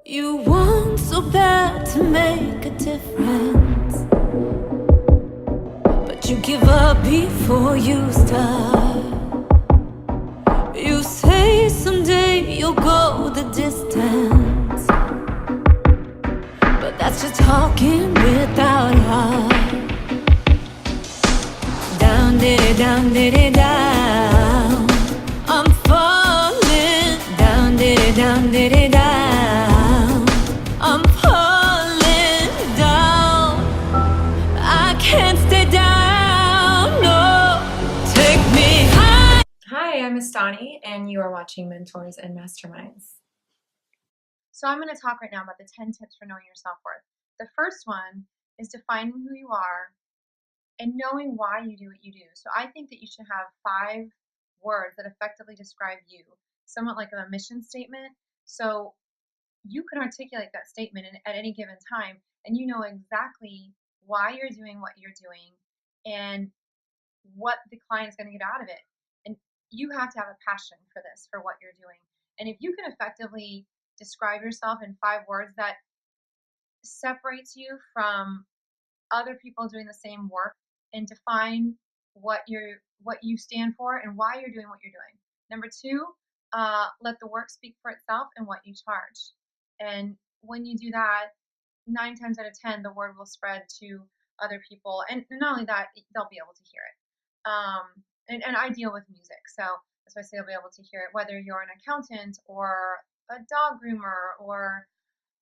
You want so bad to make a difference, but you give up before you start. You say someday you'll go the distance, but that's just talking without heart. Down, diddy, down, diddy, down. I'm falling. Down, diddy, down, diddy, down. I'm falling down. I can't stay down. No, take me high. Hi, I'm Estani, and you are watching Mentors and Masterminds. So I'm going to talk right now about the 10 tips for knowing your self-worth. The first one is defining who you are and knowing why you do what you do. So I think that you should have 5 words that effectively describe you, somewhat like a mission statement. So you can articulate that statement at any given time, and you know exactly why you're doing what you're doing and what the client's going to get out of it. And you have to have a passion for this, for what you're doing. And if you can effectively describe yourself in 5 words, that separates you from other people doing the same work, and define what you stand for and why you're doing what you're doing. Number 2, let the work speak for itself and what you charge. And when you do that, 9 times out of 10, the word will spread to other people, and not only that, they'll be able to hear it. And I deal with music, so that's why I say you'll be able to hear it, whether you're an accountant or a dog groomer or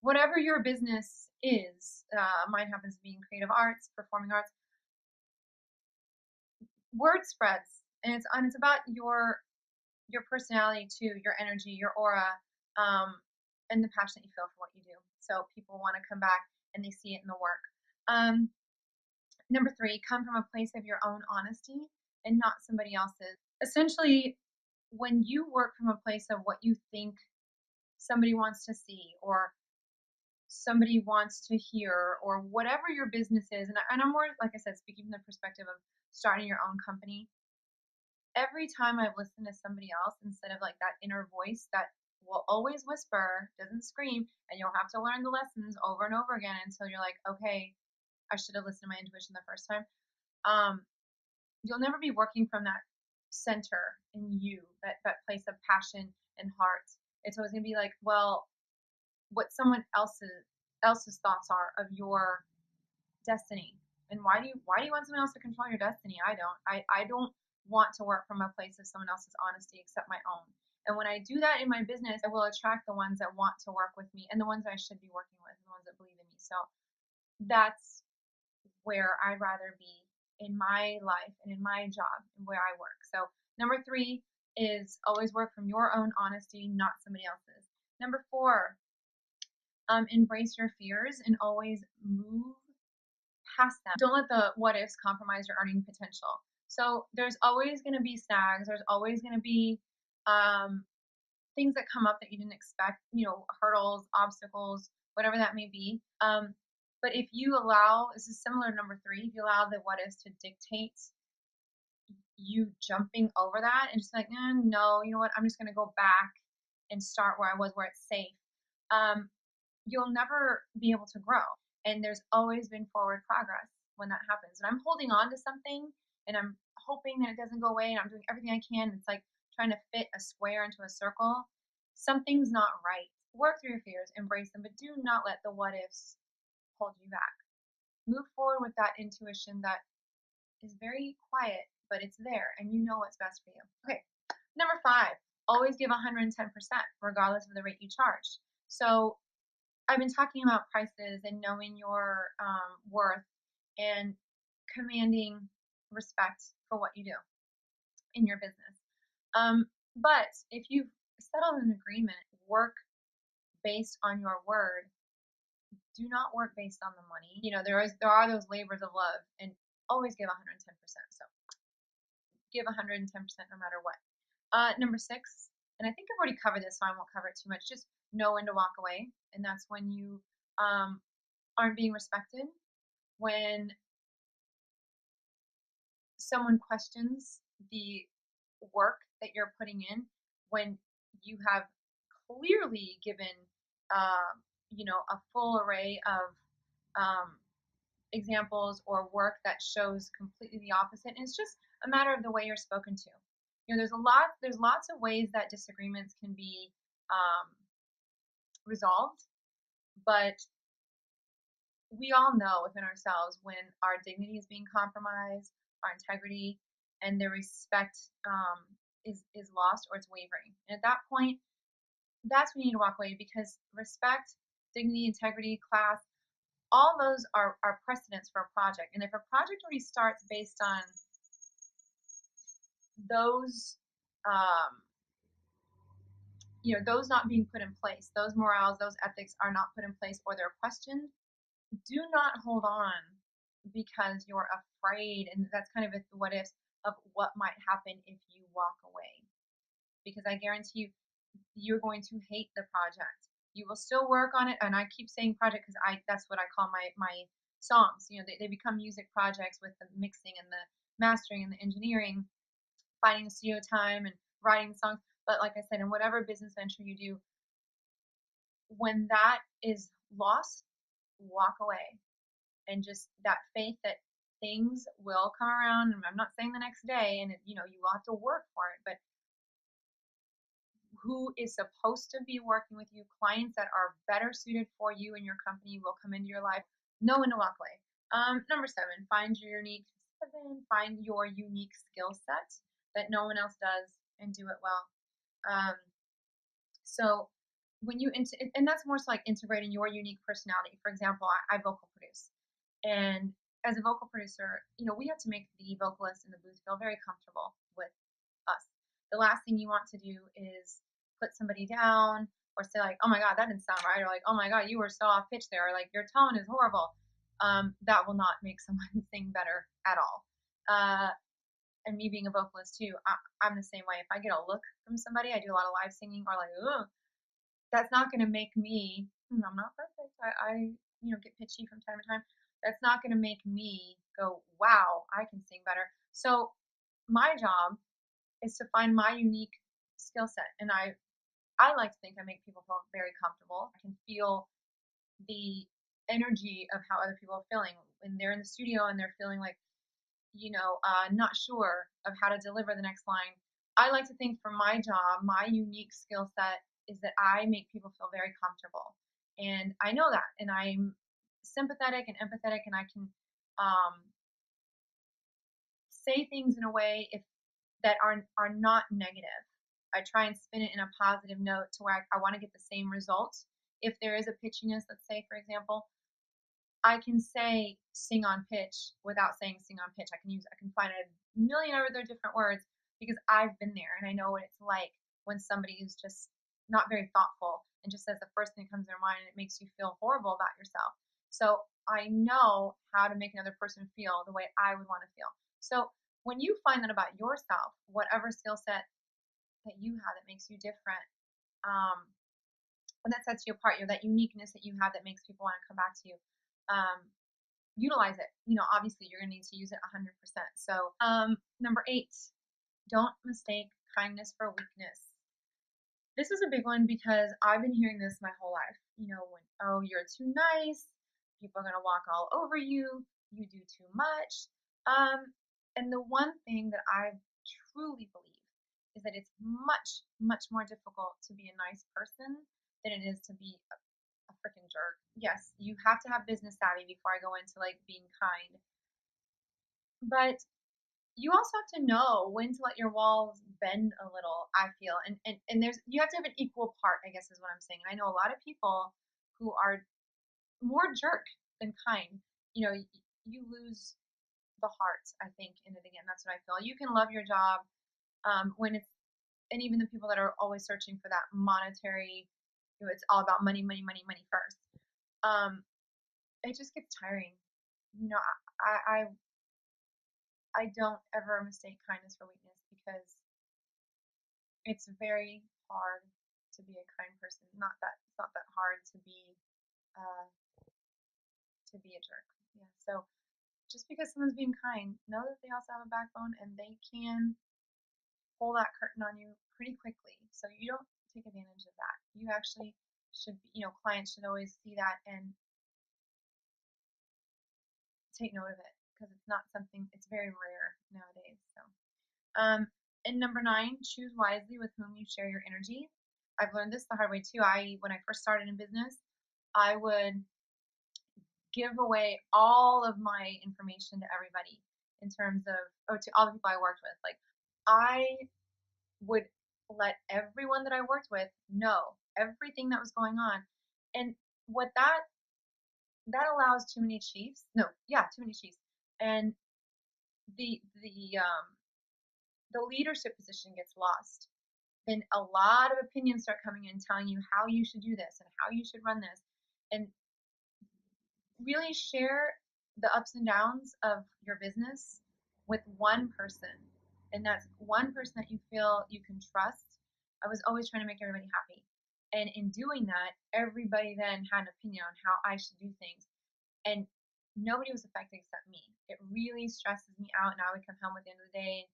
whatever your business is. Mine happens to be in creative arts, performing arts. Word spreads, and it's about your personality too, your energy, your aura, and the passion that you feel for what you do. So people want to come back and they see it in the work. Number 3, come from a place of your own honesty and not somebody else's. Essentially, when you work from a place of what you think somebody wants to see or somebody wants to hear, or whatever your business is, and I'm more, like I said, speaking from the perspective of starting your own company. Every time I've listened to somebody else, instead of like that inner voice that will always whisper, doesn't scream, and you'll have to learn the lessons over and over again until you're like, okay, I should have listened to my intuition the first time. You'll never be working from that center in you, that place of passion and heart. It's always gonna be like, well, what someone else's thoughts are of your destiny. And why do you want someone else to control your destiny? I don't want to work from a place of someone else's honesty except my own. And when I do that in my business, I will attract the ones that want to work with me and the ones I should be working with, the ones that believe in me. So that's where I'd rather be in my life and in my job and where I work. So number 3 is always work from your own honesty, not somebody else's. Number 4, embrace your fears and always move past them. Don't let the what ifs compromise your earning potential. So there's always going to be snags. There's always going to be things that come up that you didn't expect, hurdles, obstacles, whatever that may be. But if you allow, this is similar to number 3, if you allow the what ifs to dictate you jumping over that and just like, no, you know what, I'm just going to go back and start where I was, where it's safe, you'll never be able to grow. And there's always been forward progress when that happens. And I'm holding on to something and I'm hoping that it doesn't go away, and I'm doing everything I can. It's like trying to fit a square into a circle. Something's not right. Work through your fears, embrace them, but do not let the what ifs hold you back. Move forward with that intuition that is very quiet, but it's there and you know what's best for you. Okay, number 5, always give 110% regardless of the rate you charge. So I've been talking about prices and knowing your worth and commanding respect for what you do in your business. But if you've settled an agreement, work based on your word. Do not work based on the money. There are those labors of love, and always give 110%. So give 110% no matter what. Number 6, and I think I've already covered this, so I won't cover it too much. Just know when to walk away, and that's when you aren't being respected, when someone questions the work that you're putting in, when you have clearly given a full array of um, examples or work that shows completely the opposite. And it's just a matter of the way you're spoken to. There's lots of ways that disagreements can be um, resolved, but we all know within ourselves when our dignity is being compromised, our integrity, and the respect is lost or it's wavering. And at that point, that's when you need to walk away, because respect, dignity, integrity, class, all those are precedents for a project. And if a project already starts based on those, um, those not being put in place, those morals, those ethics are not put in place, or they're questioned, do not hold on because you're afraid. And that's kind of a what if of what might happen if you walk away. Because I guarantee you, you're going to hate the project. You will still work on it, and I keep saying project because that's what I call my songs. They become music projects with the mixing and the mastering and the engineering, finding the studio time and writing the songs. But like I said, in whatever business venture you do, when that is lost, walk away. And just that faith that things will come around. And I'm not saying the next day, and you will have to work for it, but who is supposed to be working with you, clients that are better suited for you and your company will come into your life. Know when to walk away. Number 7, find your unique skill set that no one else does, and do it well. So when and that's more so like integrating your unique personality. For example, I vocal produce, and as a vocal producer, we have to make the vocalist in the booth feel very comfortable with us. The last thing you want to do is put somebody down or say like, oh my God, that didn't sound right. Or like, oh my God, you were so off pitch there. Or like, your tone is horrible. That will not make someone sing better at all. And me being a vocalist too, I'm the same way. If I get a look from somebody, I do a lot of live singing, or like, ugh, that's not going to make me, I'm not perfect. I get pitchy from time to time. That's not going to make me go, wow, I can sing better. So my job is to find my unique skill set. And I like to think I make people feel very comfortable. I can feel the energy of how other people are feeling when they're in the studio and they're feeling like, not sure of how to deliver the next line. I like to think for my job, my unique skill set is that I make people feel very comfortable. And I know that. And I'm sympathetic and empathetic, and I can say things in a way that are not negative. I try and spin it in a positive note to where I want to get the same results. If there is a pitchiness, let's say, for example, I can say sing on pitch without saying sing on pitch. I can find a million other different words because I've been there and I know what it's like when somebody is just not very thoughtful and just says the first thing that comes to their mind, and it makes you feel horrible about yourself. So I know how to make another person feel the way I would want to feel. So when you find that about yourself, whatever skill set that you have that makes you different, um, and that sets you apart, that uniqueness that you have that makes people want to come back to you. Utilize it. Obviously you're going to need to use it 100%. So, number 8, don't mistake kindness for weakness. This is a big one because I've been hearing this my whole life. When, oh, you're too nice, people are going to walk all over you, you do too much. And the one thing that I truly believe is that it's much, much more difficult to be a nice person than it is to be a freaking jerk. Yes, you have to have business savvy before I go into like being kind. But you also have to know when to let your walls bend a little, I feel. And you have to have an equal part, I guess is what I'm saying. And I know a lot of people who are more jerk than kind. You lose the heart, I think, in it again. That's what I feel. You can love your job when it's, and even the people that are always searching for that monetary, it's all about money, money, money, money first. It just gets tiring. I don't ever mistake kindness for weakness because it's very hard to be a kind person. It's not that hard uh, to be a jerk. Yeah. So just because someone's being kind, know that they also have a backbone and they can pull that curtain on you pretty quickly. So you don't take advantage of that. You actually should be, clients should always see that and take note of it, because it's not something, it's very rare nowadays. So, and number 9, choose wisely with whom you share your energy. I've learned this the hard way too. When I first started in business, I would give away all of my information to everybody, in terms of, or to all the people I worked with. Like, I would let everyone that I worked with know everything that was going on. And what that allows too many chiefs. No, yeah, too many chiefs. And the the um the leadership position gets lost. Then a lot of opinions start coming in telling you how you should do this and how you should run this. And really share the ups and downs of your business with one person. And that's one person that you feel you can trust. I was always trying to make everybody happy. And in doing that, everybody then had an opinion on how I should do things. And nobody was affected except me. It really stresses me out. And I would come home at the end of the day and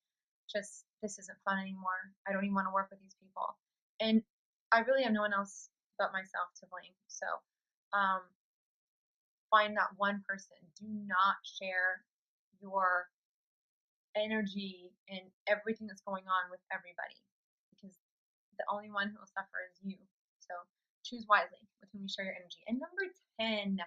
just, this isn't fun anymore. I don't even want to work with these people. And I really have no one else but myself to blame. So, find that one person. Do not share your energy and everything that's going on with everybody, because the only one who will suffer is you. So choose wisely with whom you share your energy. And number 10,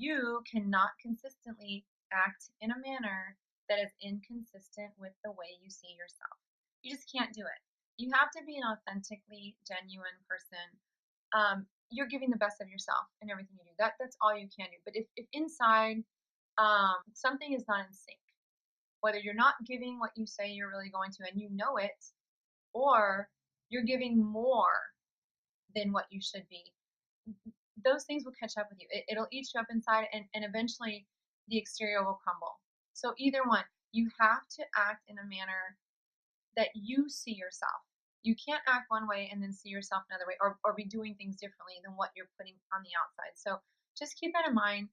you cannot consistently act in a manner that is inconsistent with the way you see yourself. You just can't do it. You have to be an authentically genuine person. You're giving the best of yourself in everything you do. That's all you can do. But if inside something is not in sync, whether you're not giving what you say you're really going to and you know it, or you're giving more than what you should be, those things will catch up with you. It'll eat you up inside, and eventually the exterior will crumble. So either one, you have to act in a manner that you see yourself. You can't act one way and then see yourself another way, or be doing things differently than what you're putting on the outside. So just keep that in mind.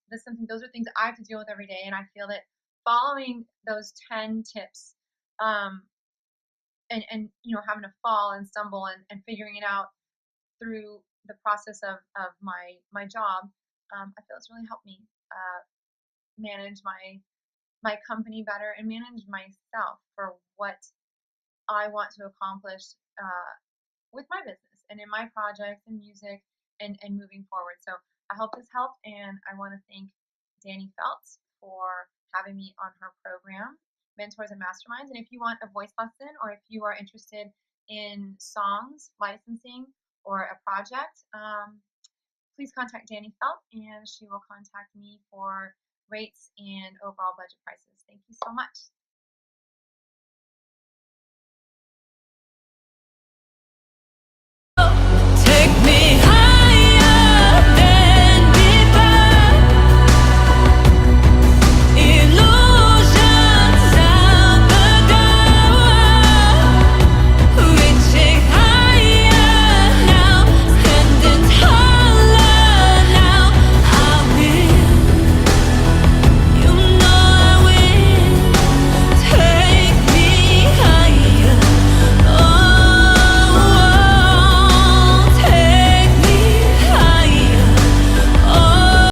Those are things I have to deal with every day, and I feel that following those 10 tips, um, and having to fall and stumble and figuring it out through the process of my job, I feel it's really helped me manage my company better and manage myself for what I want to accomplish with my business and in my projects and music, and moving forward. So I hope this helped, and I want to thank Dani Feltz for having me on her program, Mentors and Masterminds. And if you want a voice lesson, or if you are interested in songs, licensing, or a project, please contact Dani Feltz, and she will contact me for rates and overall budget prices. Thank you so much.